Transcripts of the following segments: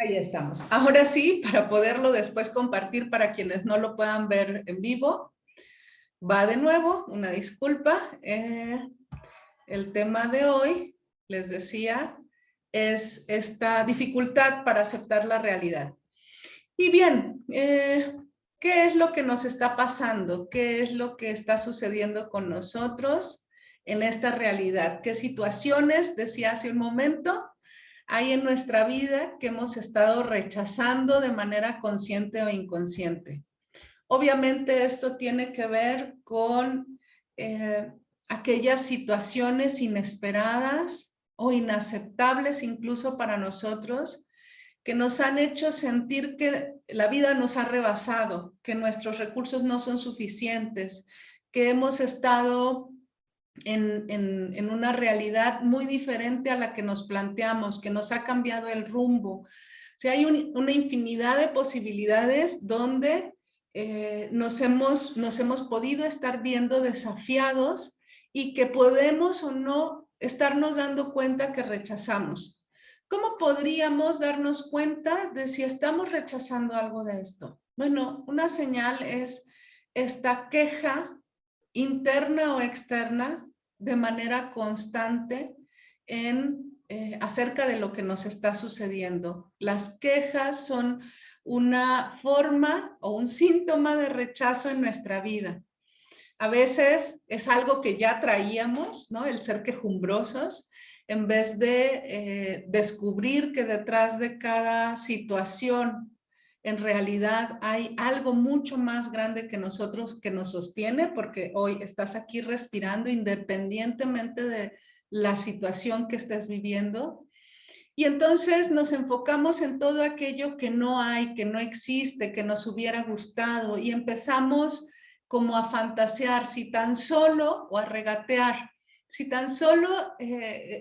Ahí estamos. Ahora sí, para poderlo después compartir para quienes no lo puedan ver en vivo, va de nuevo, una disculpa. El tema de hoy, les decía, es esta dificultad para aceptar la realidad. Y bien, ¿qué es lo que nos está pasando? ¿Qué es lo que está sucediendo con nosotros en esta realidad? ¿Qué situaciones, decía hace un momento, hay en nuestra vida que hemos estado rechazando de manera consciente o inconsciente? Obviamente esto tiene que ver con aquellas situaciones inesperadas o inaceptables incluso para nosotros, que nos han hecho sentir que la vida nos ha rebasado, que nuestros recursos no son suficientes, que hemos estado en una realidad muy diferente a la que nos planteamos, que nos ha cambiado el rumbo. O sea, hay una infinidad de posibilidades donde nos hemos podido estar viendo desafiados y que podemos o no estarnos dando cuenta que rechazamos. ¿Cómo podríamos darnos cuenta de si estamos rechazando algo de esto? Bueno, una señal es esta queja interna o externa de manera constante acerca de lo que nos está sucediendo. Las quejas son una forma o un síntoma de rechazo en nuestra vida. A veces es algo que ya traíamos, ¿no? El ser quejumbrosos, en vez de descubrir que detrás de cada situación en realidad hay algo mucho más grande que nosotros que nos sostiene, porque hoy estás aquí respirando independientemente de la situación que estés viviendo. Y entonces nos enfocamos en todo aquello que no hay, que no existe, que nos hubiera gustado, y empezamos como a fantasear, si tan solo, o a regatear, si tan solo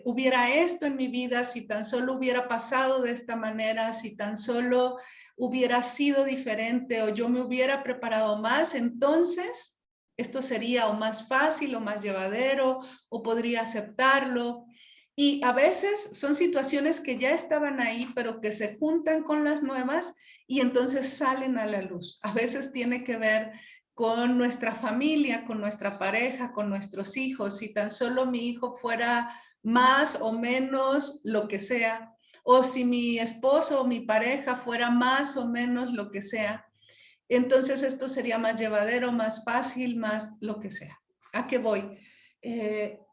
hubiera esto en mi vida, si tan solo hubiera pasado de esta manera, si tan solo hubiera sido diferente o yo me hubiera preparado más, entonces esto sería o más fácil o más llevadero o podría aceptarlo. Y a veces son situaciones que ya estaban ahí, pero que se juntan con las nuevas y entonces salen a la luz. A veces tiene que ver con nuestra familia, con nuestra pareja, con nuestros hijos. Si tan solo mi hijo fuera más o menos lo que sea, o si mi esposo o mi pareja fuera más o menos lo que sea, entonces esto sería más llevadero, más fácil, más lo que sea. ¿A qué voy?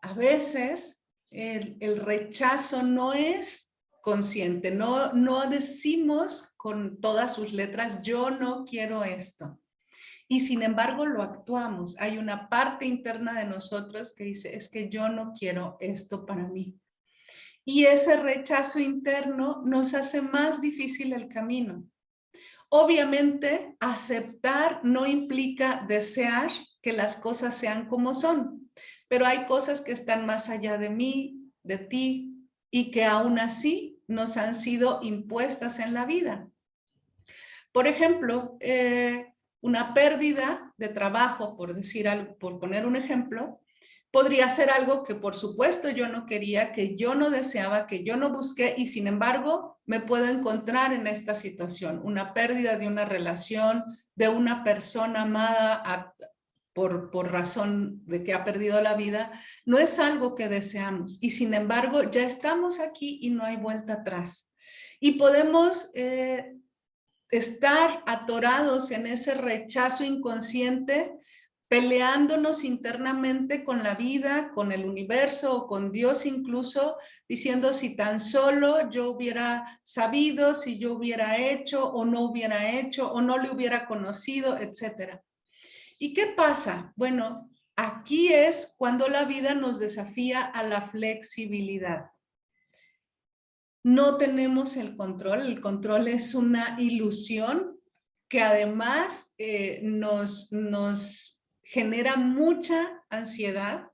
A veces el rechazo no es consciente, no decimos con todas sus letras, yo no quiero esto. Y sin embargo lo actuamos. Hay una parte interna de nosotros que dice, es que yo no quiero esto para mí. Y ese rechazo interno nos hace más difícil el camino. Obviamente, aceptar no implica desear que las cosas sean como son, pero hay cosas que están más allá de mí, de ti, y que aún así nos han sido impuestas en la vida. Por ejemplo, una pérdida de trabajo, por poner un ejemplo, podría ser algo que por supuesto yo no quería, que yo no deseaba, que yo no busqué, y sin embargo me puedo encontrar en esta situación, una pérdida de una relación, de una persona amada por razón de que ha perdido la vida, no es algo que deseamos, y sin embargo ya estamos aquí y no hay vuelta atrás. Y podemos estar atorados en ese rechazo inconsciente, peleándonos internamente con la vida, con el universo o con Dios incluso, diciendo si tan solo yo hubiera sabido, si yo hubiera hecho o no hubiera hecho o no le hubiera conocido, etc. ¿Y qué pasa? Bueno, aquí es cuando la vida nos desafía a la flexibilidad. No tenemos el control es una ilusión que además nos genera mucha ansiedad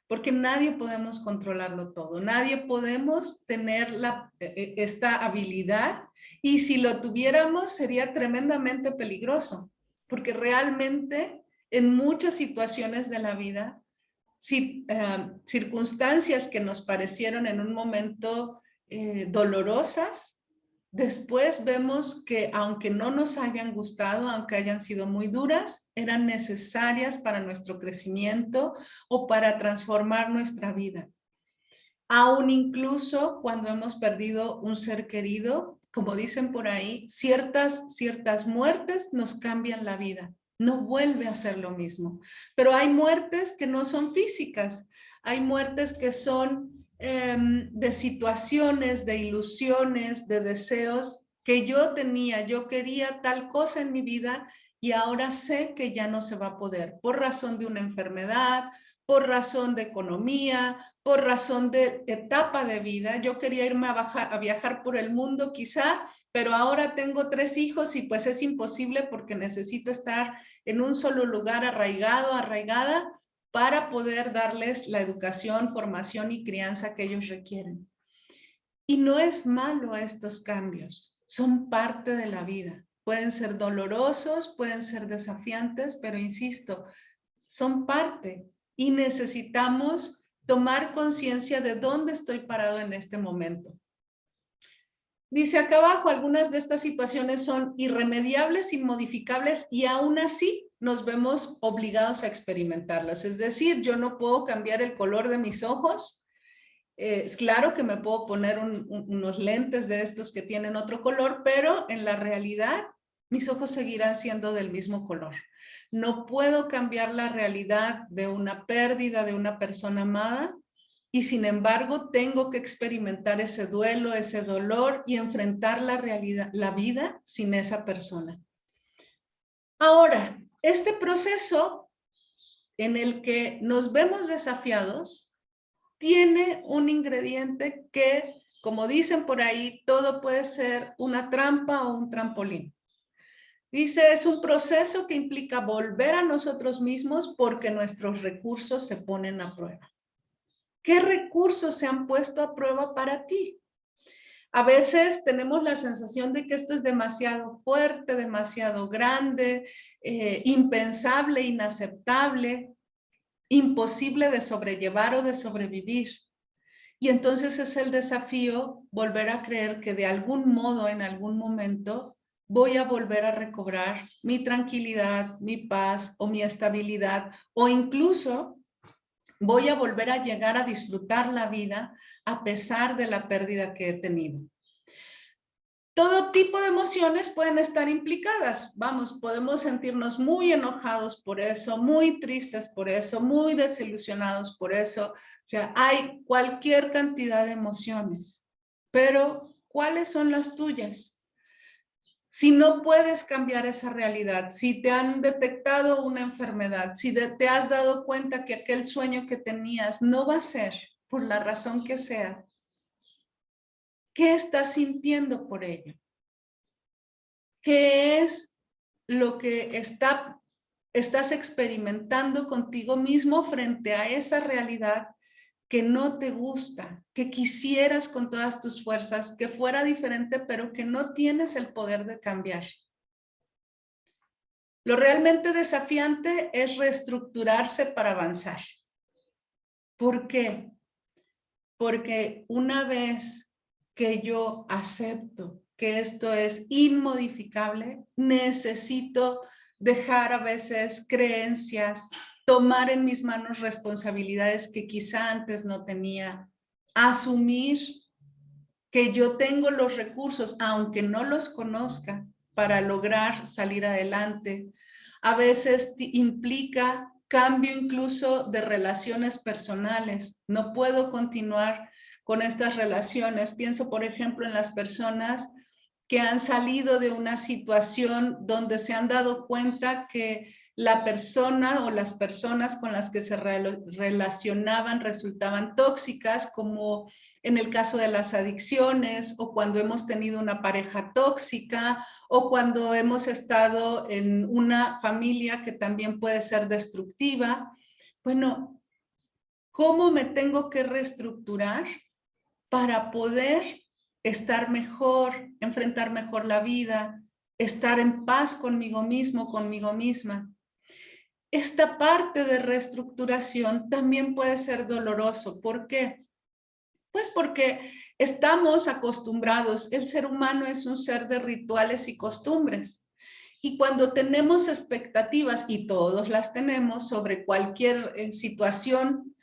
porque nadie podemos controlarlo todo, nadie podemos tener esta habilidad, y si lo tuviéramos sería tremendamente peligroso porque realmente en muchas situaciones de la vida, circunstancias que nos parecieron en un momento dolorosas, después vemos que aunque no nos hayan gustado, aunque hayan sido muy duras, eran necesarias para nuestro crecimiento o para transformar nuestra vida. Aún incluso cuando hemos perdido un ser querido, como dicen por ahí, ciertas muertes nos cambian la vida. No vuelve a ser lo mismo. Pero hay muertes que no son físicas. Hay muertes que son de situaciones, de ilusiones, de deseos que yo tenía. Yo quería tal cosa en mi vida y ahora sé que ya no se va a poder por razón de una enfermedad, por razón de economía, por razón de etapa de vida. Yo quería irme a viajar por el mundo quizá, pero ahora tengo 3 hijos y pues es imposible porque necesito estar en un solo lugar arraigado, arraigada, para poder darles la educación, formación y crianza que ellos requieren. Y no es malo estos cambios, son parte de la vida. Pueden ser dolorosos, pueden ser desafiantes, pero insisto, son parte y necesitamos tomar conciencia de dónde estoy parado en este momento. Dice acá abajo, algunas de estas situaciones son irremediables, inmodificables y aún así nos vemos obligados a experimentarlas. Es decir, yo no puedo cambiar el color de mis ojos. Es claro que me puedo poner unos lentes de estos que tienen otro color, pero en la realidad mis ojos seguirán siendo del mismo color. No puedo cambiar la realidad de una pérdida de una persona amada y sin embargo tengo que experimentar ese duelo, ese dolor y enfrentar la realidad, la vida sin esa persona. Ahora, este proceso en el que nos vemos desafiados tiene un ingrediente que, como dicen por ahí, todo puede ser una trampa o un trampolín. Dice, es un proceso que implica volver a nosotros mismos porque nuestros recursos se ponen a prueba. ¿Qué recursos se han puesto a prueba para ti? A veces tenemos la sensación de que esto es demasiado fuerte, demasiado grande, impensable, inaceptable, imposible de sobrellevar o de sobrevivir. Y entonces es el desafío volver a creer que de algún modo, en algún momento, voy a volver a recobrar mi tranquilidad, mi paz o mi estabilidad, o incluso voy a volver a llegar a disfrutar la vida a pesar de la pérdida que he tenido. Todo tipo de emociones pueden estar implicadas. Vamos, podemos sentirnos muy enojados por eso, muy tristes por eso, muy desilusionados por eso. O sea, hay cualquier cantidad de emociones. Pero, ¿cuáles son las tuyas? Si no puedes cambiar esa realidad, si te han detectado una enfermedad, si te has dado cuenta que aquel sueño que tenías no va a ser, por la razón que sea, ¿qué estás sintiendo por ello? ¿Qué es lo que estás experimentando contigo mismo frente a esa realidad que no te gusta, que quisieras con todas tus fuerzas que fuera diferente, pero que no tienes el poder de cambiar? Lo realmente desafiante es reestructurarse para avanzar. ¿Por qué? Porque una vez que yo acepto que esto es inmodificable, necesito dejar a veces creencias, tomar en mis manos responsabilidades que quizá antes no tenía, asumir que yo tengo los recursos, aunque no los conozca, para lograr salir adelante. A veces implica cambio incluso de relaciones personales. No puedo continuar con estas relaciones. Pienso, por ejemplo, en las personas que han salido de una situación donde se han dado cuenta que la persona o las personas con las que se relacionaban resultaban tóxicas, como en el caso de las adicciones, o cuando hemos tenido una pareja tóxica, o cuando hemos estado en una familia que también puede ser destructiva. Bueno, ¿cómo me tengo que reestructurar para poder estar mejor, enfrentar mejor la vida, estar en paz conmigo mismo, conmigo misma? Esta parte de reestructuración también puede ser doloroso. ¿Por qué? Pues porque estamos acostumbrados, el ser humano es un ser de rituales y costumbres. Y cuando tenemos expectativas, y todos las tenemos, sobre cualquier situación,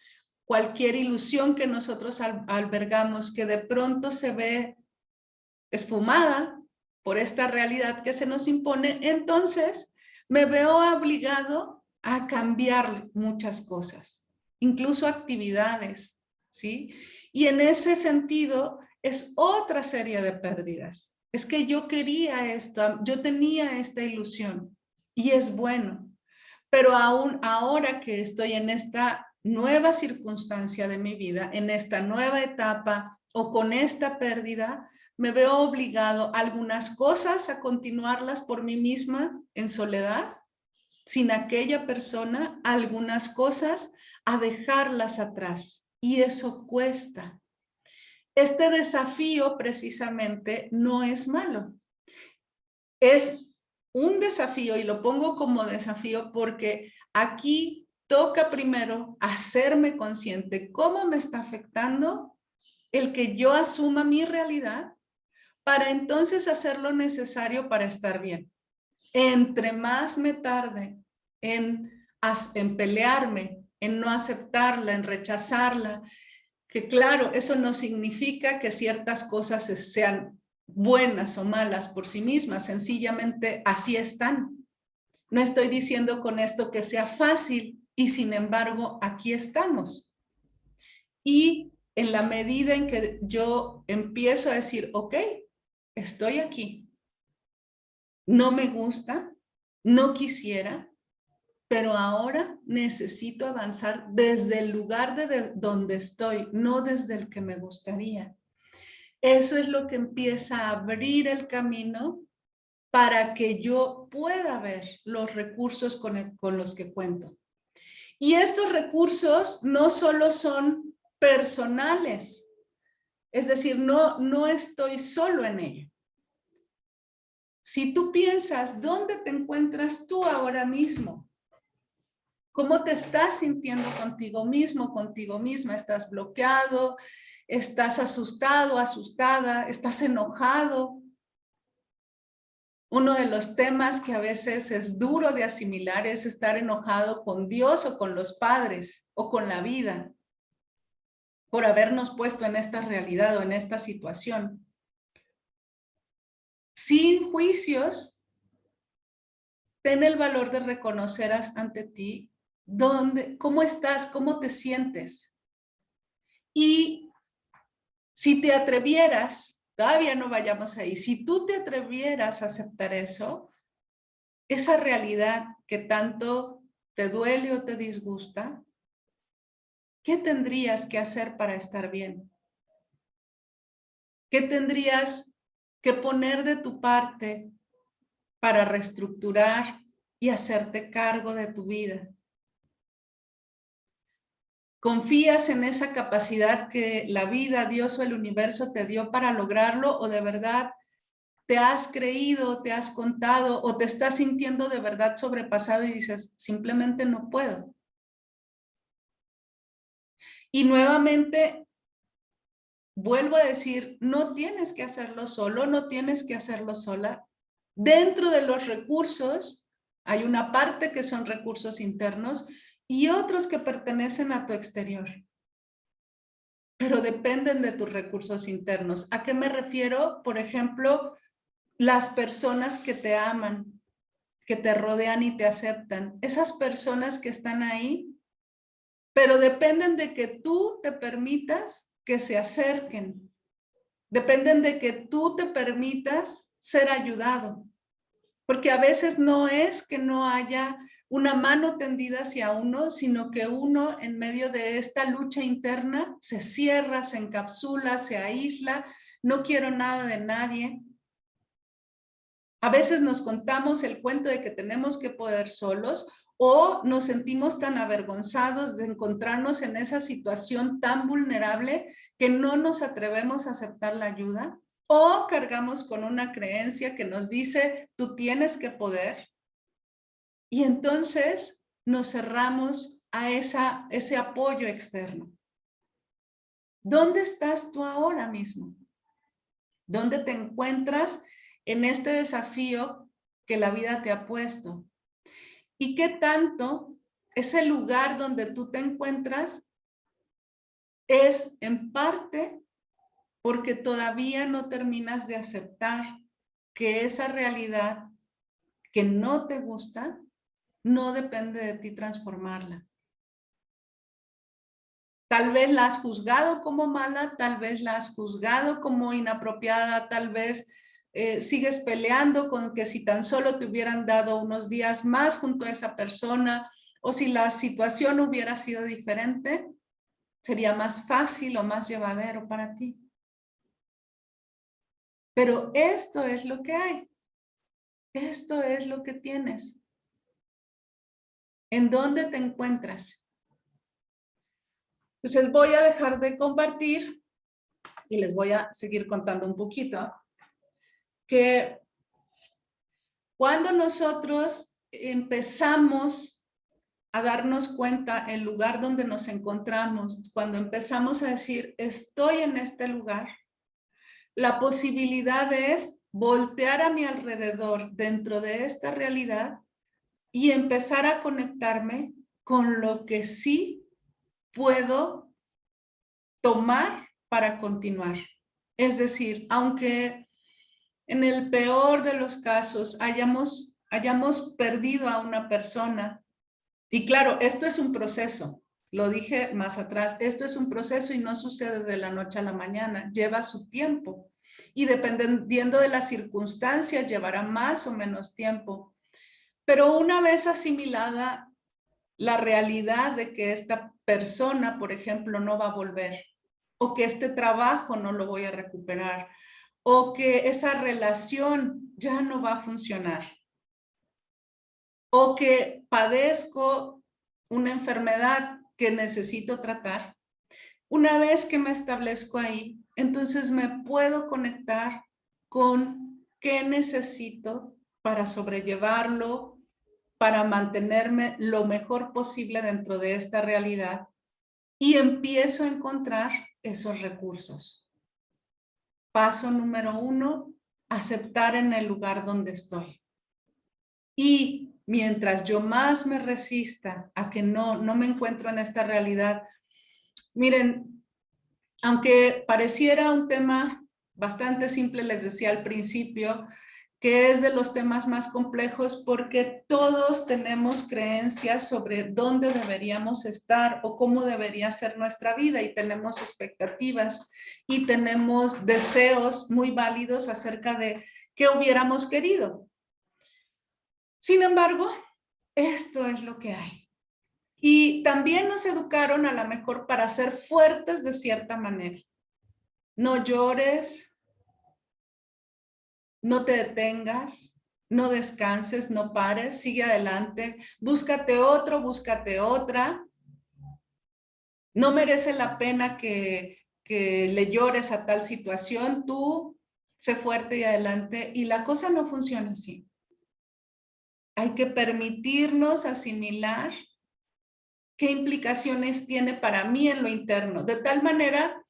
cualquier ilusión que nosotros albergamos, que de pronto se ve esfumada por esta realidad que se nos impone, entonces me veo obligado a cambiar muchas cosas, incluso actividades, ¿sí? Y en ese sentido es otra serie de pérdidas. Es que yo quería esto, yo tenía esta ilusión y es bueno, pero aún ahora que estoy en esta nueva circunstancia de mi vida, en esta nueva etapa o con esta pérdida, me veo obligado a algunas cosas a continuarlas por mí misma en soledad, sin aquella persona, algunas cosas a dejarlas atrás. Y eso cuesta. Este desafío precisamente no es malo. Es un desafío, y lo pongo como desafío porque aquí toca primero hacerme consciente cómo me está afectando el que yo asuma mi realidad para entonces hacer lo necesario para estar bien. Entre más me tarde en pelearme, en no aceptarla, en rechazarla, que claro, eso no significa que ciertas cosas sean buenas o malas por sí mismas, sencillamente así están. No estoy diciendo con esto que sea fácil y sin embargo aquí estamos. Y en la medida en que yo empiezo a decir, ok, estoy aquí, no me gusta, no quisiera, pero ahora necesito avanzar desde el lugar de donde estoy, no desde el que me gustaría. Eso es lo que empieza a abrir el camino para que yo pueda ver los recursos con los que cuento. Y estos recursos no solo son personales, es decir, no estoy solo en ello. Si tú piensas, ¿dónde te encuentras tú ahora mismo? ¿Cómo te estás sintiendo contigo mismo, contigo misma? ¿Estás bloqueado? ¿Estás asustado, asustada? ¿Estás enojado? Uno de los temas que a veces es duro de asimilar es estar enojado con Dios o con los padres o con la vida por habernos puesto en esta realidad o en esta situación. Sin juicios, ten el valor de reconocer ante ti cómo estás, cómo te sientes. Y si te atrevieras, todavía no vayamos ahí, si tú te atrevieras a aceptar eso, esa realidad que tanto te duele o te disgusta, ¿qué tendrías que hacer para estar bien? ¿Qué tendrías que poner de tu parte para reestructurar y hacerte cargo de tu vida? ¿Confías en esa capacidad que la vida, Dios o el universo te dio para lograrlo, o de verdad te has creído, te has contado o te estás sintiendo de verdad sobrepasado y dices, simplemente no puedo? Y nuevamente vuelvo a decir, no tienes que hacerlo solo, no tienes que hacerlo sola. Dentro de los recursos hay una parte que son recursos internos y otros que pertenecen a tu exterior, pero dependen de tus recursos internos. ¿A qué me refiero? Por ejemplo, las personas que te aman, que te rodean y te aceptan. Esas personas que están ahí, pero dependen de que tú te permitas que se acerquen. Dependen de que tú te permitas ser ayudado. Porque a veces no es que no haya una mano tendida hacia uno, sino que uno en medio de esta lucha interna se cierra, se encapsula, se aísla, no quiero nada de nadie. A veces nos contamos el cuento de que tenemos que poder solos o nos sentimos tan avergonzados de encontrarnos en esa situación tan vulnerable que no nos atrevemos a aceptar la ayuda, o cargamos con una creencia que nos dice, tú tienes que poder, y entonces nos cerramos a ese apoyo externo. ¿Dónde estás tú ahora mismo? ¿Dónde te encuentras en este desafío que la vida te ha puesto? ¿Y qué tanto ese lugar donde tú te encuentras es en parte porque todavía no terminas de aceptar que esa realidad que no te gusta no depende de ti transformarla? Tal vez la has juzgado como mala, tal vez la has juzgado como inapropiada, tal vez sigues peleando con que si tan solo te hubieran dado unos días más junto a esa persona, o si la situación hubiera sido diferente, sería más fácil o más llevadero para ti. Pero esto es lo que hay. Esto es lo que tienes. ¿En dónde te encuentras? Entonces voy a dejar de compartir y les voy a seguir contando un poquito que cuando nosotros empezamos a darnos cuenta el lugar donde nos encontramos, cuando empezamos a decir, estoy en este lugar, la posibilidad es voltear a mi alrededor dentro de esta realidad y empezar a conectarme con lo que sí puedo tomar para continuar. Es decir, aunque en el peor de los casos hayamos perdido a una persona, y claro, esto es un proceso, lo dije más atrás, esto es un proceso y no sucede de la noche a la mañana, lleva su tiempo y dependiendo de las circunstancias llevará más o menos tiempo. Pero una vez asimilada la realidad de que esta persona, por ejemplo, no va a volver, o que este trabajo no lo voy a recuperar, o que esa relación ya no va a funcionar, o que padezco una enfermedad que necesito tratar. Una vez que me establezco ahí, entonces me puedo conectar con qué necesito para sobrellevarlo, para mantenerme lo mejor posible dentro de esta realidad y empiezo a encontrar esos recursos. Paso número 1, aceptar en el lugar donde estoy. Y mientras yo más me resista a que no me encuentro en esta realidad, miren, aunque pareciera un tema bastante simple, les decía al principio, que es de los temas más complejos porque todos tenemos creencias sobre dónde deberíamos estar o cómo debería ser nuestra vida y tenemos expectativas y tenemos deseos muy válidos acerca de qué hubiéramos querido. Sin embargo, esto es lo que hay. Y también nos educaron a lo mejor para ser fuertes de cierta manera. No llores, no te detengas, no descanses, no pares, sigue adelante, búscate otro, búscate otra. No merece la pena que le llores a tal situación, tú sé fuerte y adelante. Y la cosa no funciona así. Hay que permitirnos asimilar qué implicaciones tiene para mí en lo interno, de tal manera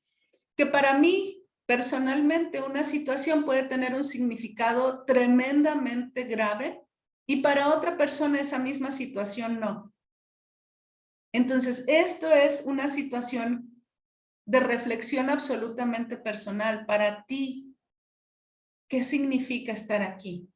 que para mí personalmente una situación puede tener un significado tremendamente grave y para otra persona esa misma situación no. Entonces, esto es una situación de reflexión absolutamente personal. Para ti, ¿qué significa estar aquí?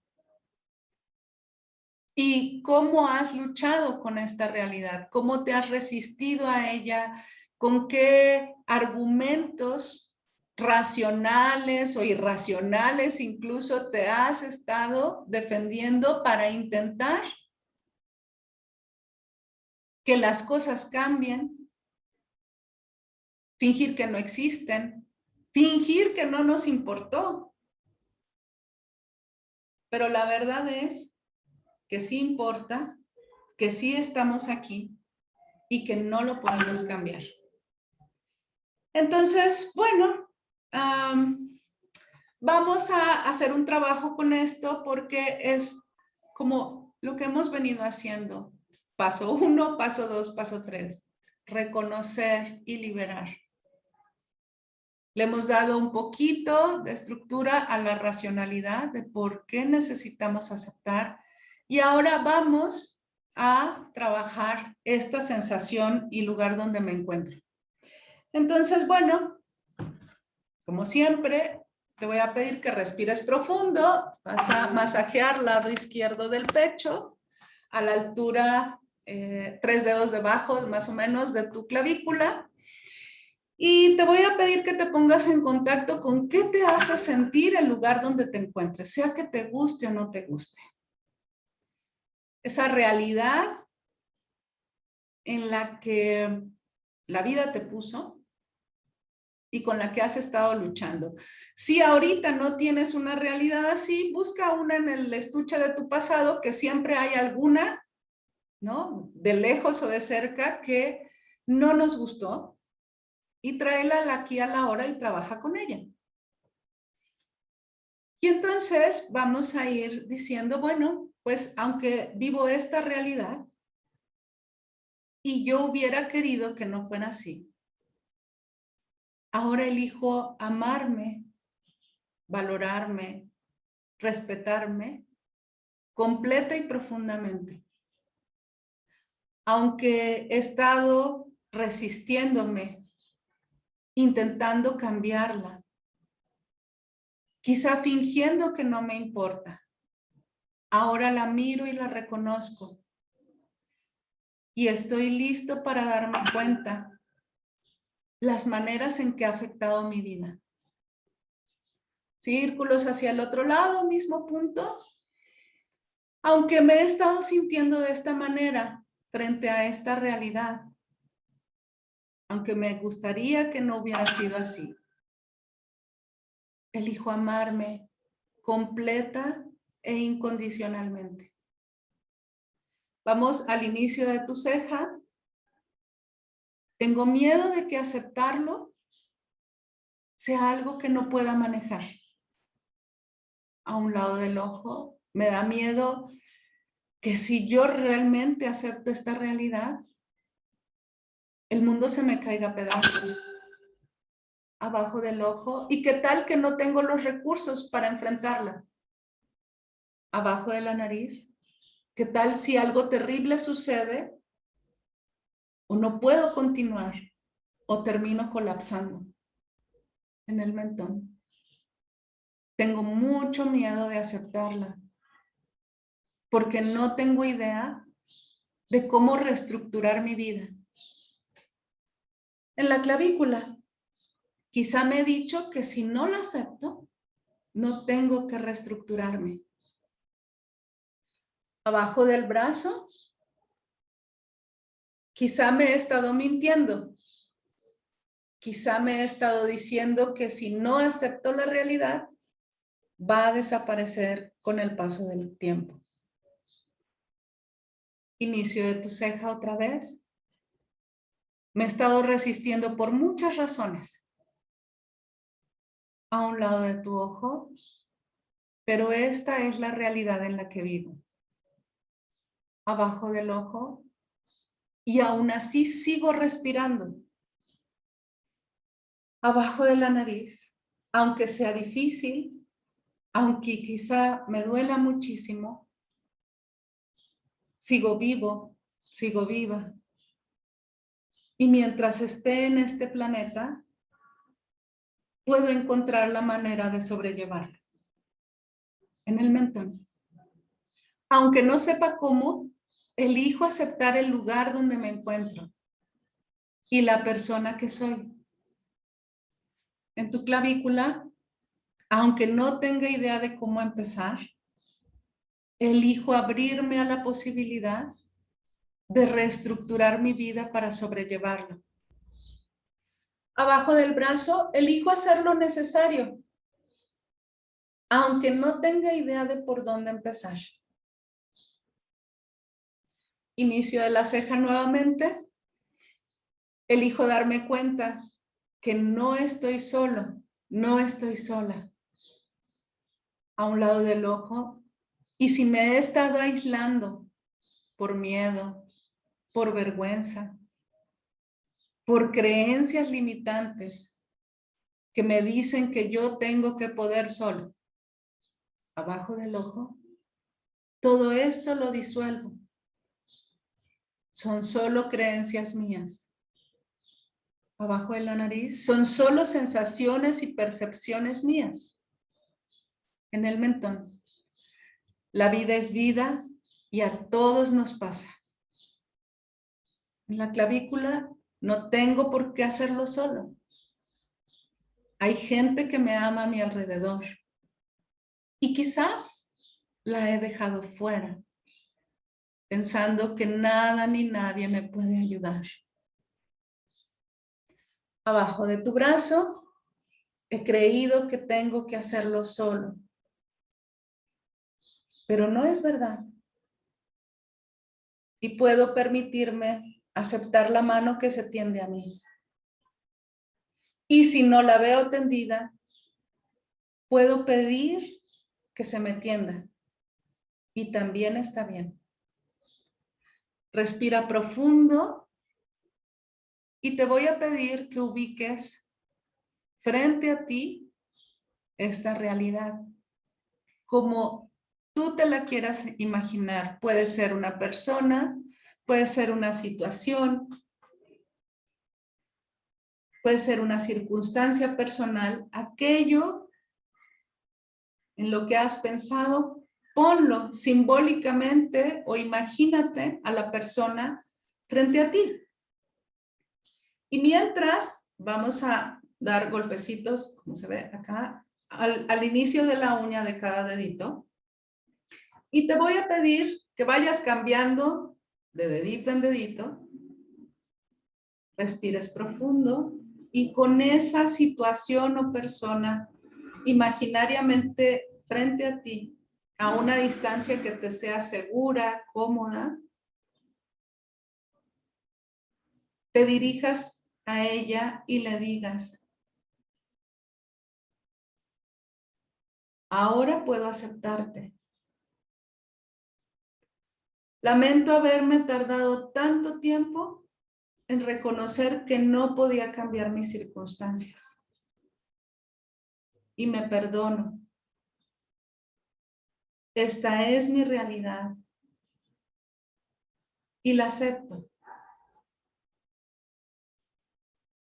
¿Y cómo has luchado con esta realidad? ¿Cómo te has resistido a ella? ¿Con qué argumentos racionales o irracionales incluso te has estado defendiendo para intentar que las cosas cambien? Fingir que no existen, fingir que no nos importó. Pero la verdad es que sí importa, que sí estamos aquí y que no lo podemos cambiar. Entonces, bueno, vamos a hacer un trabajo con esto porque es como lo que hemos venido haciendo. Paso 1, paso 2, paso 3. Reconocer y liberar. Le hemos dado un poquito de estructura a la racionalidad de por qué necesitamos aceptar. Y ahora vamos a trabajar esta sensación y lugar donde me encuentro. Entonces, bueno, como siempre, te voy a pedir que respires profundo. Vas a masajear lado izquierdo del pecho a la altura 3 dedos debajo, más o menos, de tu clavícula. Y te voy a pedir que te pongas en contacto con qué te hace sentir el lugar donde te encuentres, sea que te guste o no te guste. Esa realidad en la que la vida te puso y con la que has estado luchando. Si ahorita no tienes una realidad así, busca una en el estuche de tu pasado, que siempre hay alguna, ¿no? De lejos o de cerca, que no nos gustó, y tráela aquí a la hora y trabaja con ella. Y entonces vamos a ir diciendo, bueno, pues aunque vivo esta realidad y yo hubiera querido que no fuera así, ahora elijo amarme, valorarme, respetarme completa y profundamente. Aunque he estado resistiéndome, intentando cambiarla, quizá fingiendo que no me importa, ahora la miro y la reconozco. Y estoy listo para darme cuenta las maneras en que ha afectado mi vida. Círculos hacia el otro lado, mismo punto. Aunque me he estado sintiendo de esta manera frente a esta realidad, aunque me gustaría que no hubiera sido así, elijo amarme completa e incondicionalmente. Vamos al inicio de tu ceja. Tengo miedo de que aceptarlo sea algo que no pueda manejar. A un lado del ojo, me da miedo que si yo realmente acepto esta realidad, el mundo se me caiga a pedazos. Abajo del ojo, ¿y qué tal que no tengo los recursos para enfrentarla? Abajo de la nariz, ¿qué tal si algo terrible sucede o no puedo continuar o termino colapsando? En el mentón. Tengo mucho miedo de aceptarla porque no tengo idea de cómo reestructurar mi vida. En la clavícula, quizá me he dicho que si no la acepto, no tengo que reestructurarme. Abajo del brazo, quizá me he estado mintiendo. Quizá me he estado diciendo que si no acepto la realidad, va a desaparecer con el paso del tiempo. Inicio de tu ceja otra vez. Me he estado resistiendo por muchas razones. A un lado de tu ojo, pero esta es la realidad en la que vivo. Abajo del ojo, y aún así sigo respirando. Abajo de la nariz, aunque sea difícil, aunque quizá me duela muchísimo, sigo vivo, sigo viva. Y mientras esté en este planeta, puedo encontrar la manera de sobrellevarlo. En el mentón. Aunque no sepa cómo, elijo aceptar el lugar donde me encuentro y la persona que soy. En tu clavícula, aunque no tenga idea de cómo empezar, elijo abrirme a la posibilidad de reestructurar mi vida para sobrellevarlo. Abajo del brazo, elijo hacer lo necesario, aunque no tenga idea de por dónde empezar. Inicio de la ceja nuevamente. Elijo darme cuenta que no estoy solo, no estoy sola. A un lado del ojo. Y si me he estado aislando por miedo, por vergüenza, por creencias limitantes que me dicen que yo tengo que poder solo, abajo del ojo, todo esto lo disuelvo. Son solo creencias mías. Abajo de la nariz, son solo sensaciones y percepciones mías. En el mentón, la vida es vida y a todos nos pasa. En la clavícula, no tengo por qué hacerlo solo. Hay gente que me ama a mi alrededor y quizá la he dejado fuera, pensando que nada ni nadie me puede ayudar. Abajo de tu brazo, he creído que tengo que hacerlo solo, pero no es verdad. Y puedo permitirme aceptar la mano que se tiende a mí. Y si no la veo tendida, puedo pedir que se me tienda. Y también está bien. Respira profundo y te voy a pedir que ubiques frente a ti esta realidad. Como tú te la quieras imaginar. Puede ser una persona, puede ser una situación, puede ser una circunstancia personal. Aquello en lo que has pensado, ponlo simbólicamente o imagínate a la persona frente a ti. Y mientras vamos a dar golpecitos, como se ve acá, al inicio de la uña de cada dedito. Y te voy a pedir que vayas cambiando de dedito en dedito. Respires profundo y con esa situación o persona imaginariamente frente a ti, a una distancia que te sea segura, cómoda, te dirijas a ella y le digas: ahora puedo aceptarte. Lamento haberme tardado tanto tiempo en reconocer que no podía cambiar mis circunstancias. Y me perdono. Esta es mi realidad. Y la acepto.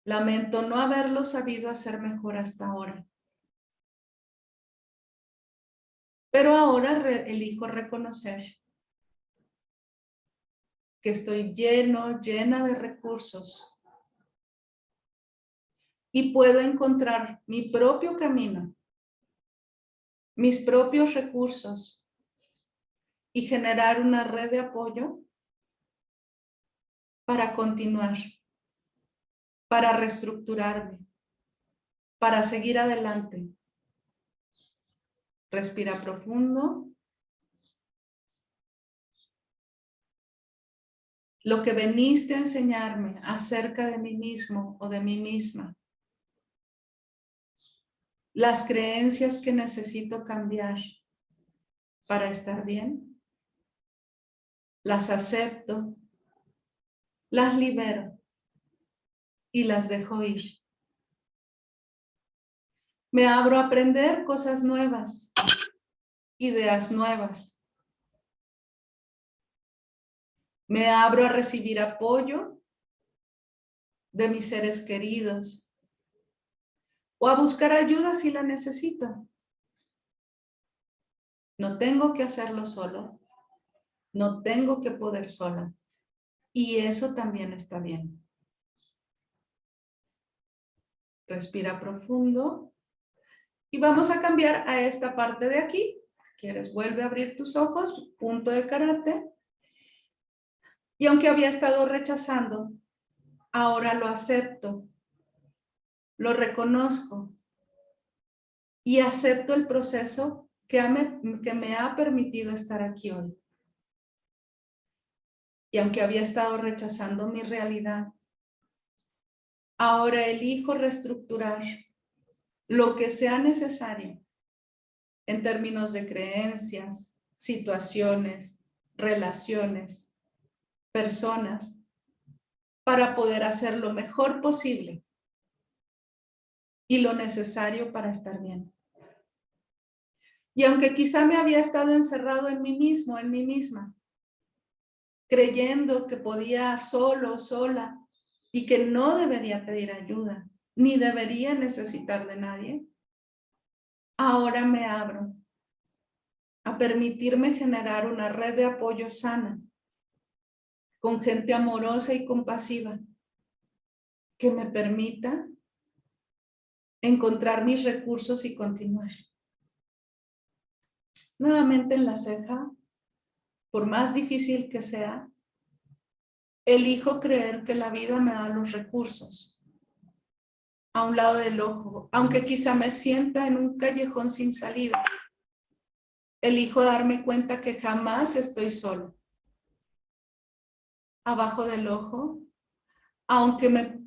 Lamento no haberlo sabido hacer mejor hasta ahora. Pero ahora elijo reconocer que estoy llena de recursos y puedo encontrar mi propio camino, mis propios recursos y generar una red de apoyo para continuar, para reestructurarme, para seguir adelante. Respira profundo. Lo que veniste a enseñarme acerca de mí mismo o de mí misma. Las creencias que necesito cambiar para estar bien. Las acepto, las libero y las dejo ir. Me abro a aprender cosas nuevas, ideas nuevas. Me abro a recibir apoyo de mis seres queridos o a buscar ayuda si la necesito. No tengo que hacerlo solo. No tengo que poder sola. Y eso también está bien. Respira profundo. Y vamos a cambiar a esta parte de aquí. Si quieres, vuelve a abrir tus ojos. Punto de karate. Y aunque había estado rechazando, ahora lo acepto. Lo reconozco. Y acepto el proceso que me ha permitido estar aquí hoy. Y aunque había estado rechazando mi realidad, ahora elijo reestructurar lo que sea necesario en términos de creencias, situaciones, relaciones, personas, para poder hacer lo mejor posible y lo necesario para estar bien. Y aunque quizá me había estado encerrado en mí mismo, en mí misma, creyendo que podía solo, sola, y que no debería pedir ayuda, ni debería necesitar de nadie, ahora me abro a permitirme generar una red de apoyo sana, con gente amorosa y compasiva, que me permita encontrar mis recursos y continuar. Nuevamente en la ceja, por más difícil que sea, elijo creer que la vida me da los recursos a un lado del ojo, aunque quizá me sienta en un callejón sin salida. Elijo darme cuenta que jamás estoy solo. Abajo del ojo, aunque me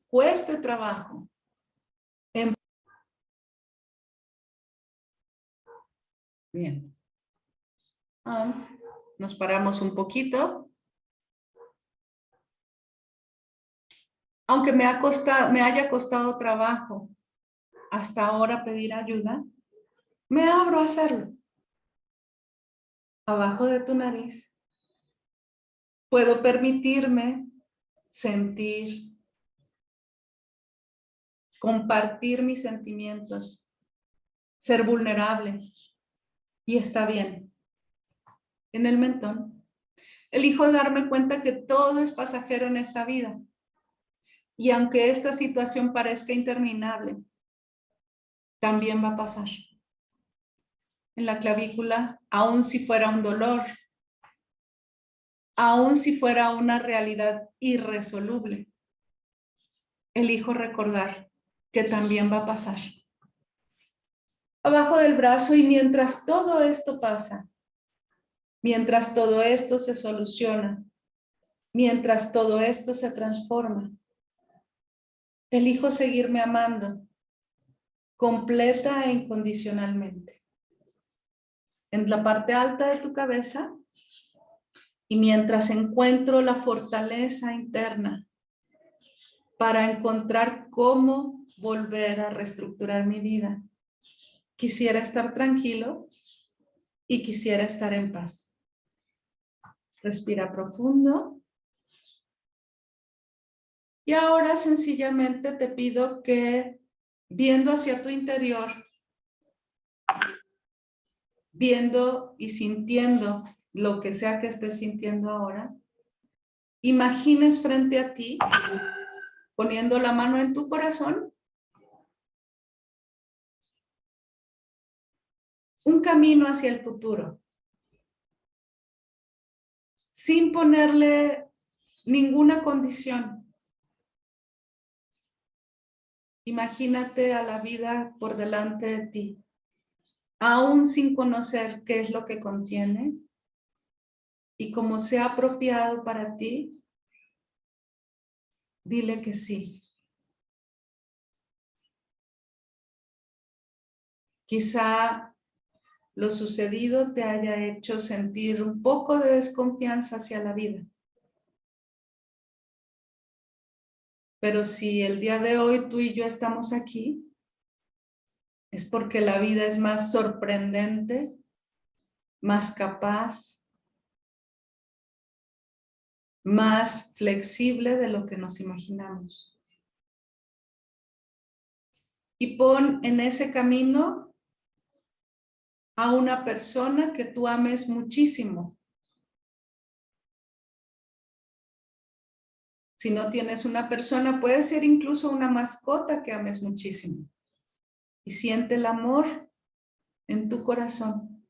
cueste trabajo. Bien. Nos paramos un poquito. Aunque me haya costado trabajo hasta ahora pedir ayuda, me abro a hacerlo. Abajo de tu nariz. Puedo permitirme sentir, compartir mis sentimientos, ser vulnerable, y está bien. En el mentón, elijo darme cuenta que todo es pasajero en esta vida. Y aunque esta situación parezca interminable, también va a pasar. En la clavícula, aun si fuera un dolor, aun si fuera una realidad irresoluble, elijo recordar que también va a pasar. Abajo del brazo, y mientras todo esto pasa, mientras todo esto se soluciona, mientras todo esto se transforma, elijo seguirme amando completa e incondicionalmente. En la parte alta de tu cabeza, y mientras encuentro la fortaleza interna para encontrar cómo volver a reestructurar mi vida, quisiera estar tranquilo y quisiera estar en paz. Respira profundo. Y ahora sencillamente te pido que, viendo hacia tu interior, viendo y sintiendo lo que sea que estés sintiendo ahora, imagines frente a ti, poniendo la mano en tu corazón, un camino hacia el futuro, sin ponerle ninguna condición. Imagínate a la vida por delante de ti, aún sin conocer qué es lo que contiene, y como sea apropiado para ti, dile que sí. Quizá lo sucedido te haya hecho sentir un poco de desconfianza hacia la vida. Pero si el día de hoy tú y yo estamos aquí, es porque la vida es más sorprendente, más capaz, más flexible de lo que nos imaginamos. Y pon en ese camino a una persona que tú ames muchísimo. Si no tienes una persona, puede ser incluso una mascota que ames muchísimo. Y siente el amor en tu corazón.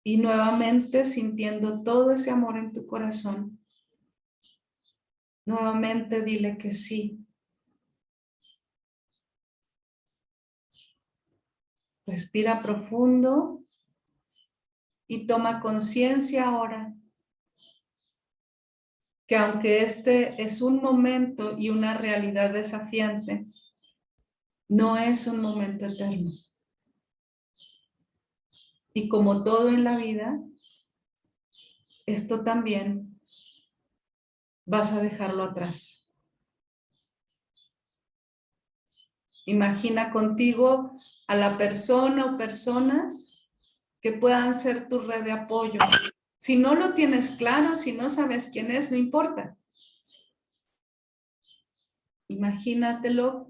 Y nuevamente sintiendo todo ese amor en tu corazón, nuevamente dile que sí. Respira profundo y toma conciencia ahora que aunque este es un momento y una realidad desafiante, no es un momento eterno. Y como todo en la vida, esto también vas a dejarlo atrás. Imagina contigo a la persona o personas que puedan ser tu red de apoyo. Si no lo tienes claro, si no sabes quién es, no importa. Imagínatelo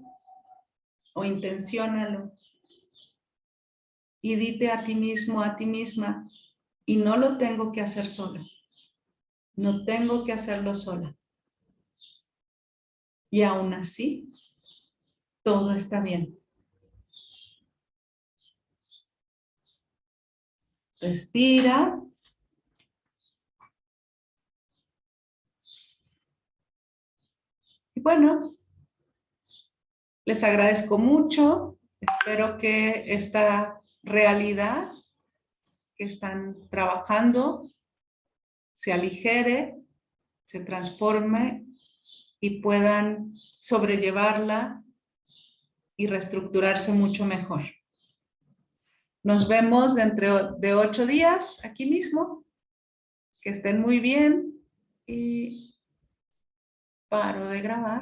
o intenciónalo. Y dite a ti mismo, a ti misma, y no lo tengo que hacer sola. No tengo que hacerlo sola. Y aún así, todo está bien. Respira. Y bueno, les agradezco mucho. Espero que esta realidad que están trabajando se aligere, se transforme y puedan sobrellevarla y reestructurarse mucho mejor. Nos vemos dentro de 8 días aquí mismo. Que estén muy bien y paro de grabar.